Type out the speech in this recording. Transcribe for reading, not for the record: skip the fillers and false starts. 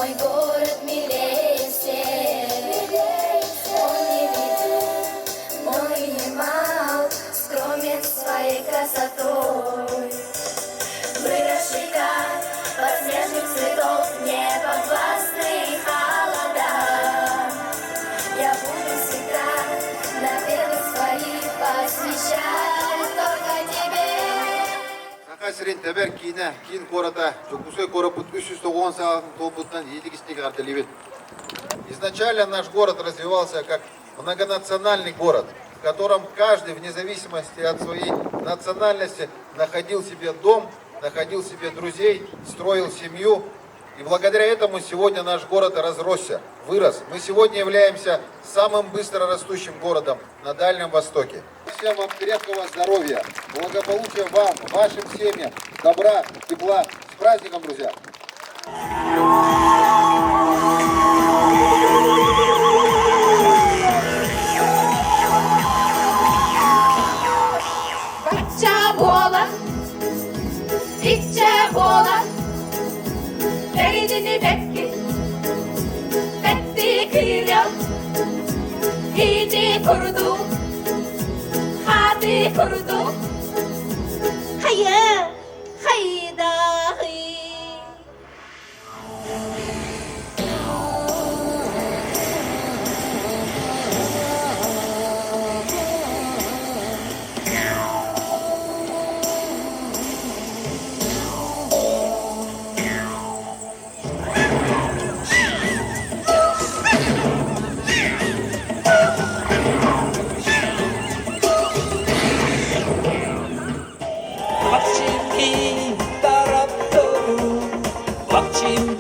Мой город милее всех. Он не видит, но и не мал, скромен своей красотой. Выросший как подснежных цветов, не подвластный холода. Я буду всегда на первых своих посвящать только тебе. Сахасрин табер кийне, кийин кората, Жукусой коропут 390 сағын толбутан елігістегі артелевет. Изначально наш город развивался как многонациональный город, в котором каждый, вне зависимости от своей национальности, находил себе дом, находил себе друзей, строил семью. И благодаря этому сегодня наш город разросся, вырос. Мы сегодня являемся самым быстро растущим городом на Дальнем Востоке. Всем вам крепкого здоровья, благополучия вам, вашим семьям, добра, тепла. С праздником, друзья! Veridini Betti kıyırıyor, hidi kurudu, hadi kurudu. Hayır, haydahi. Vakçim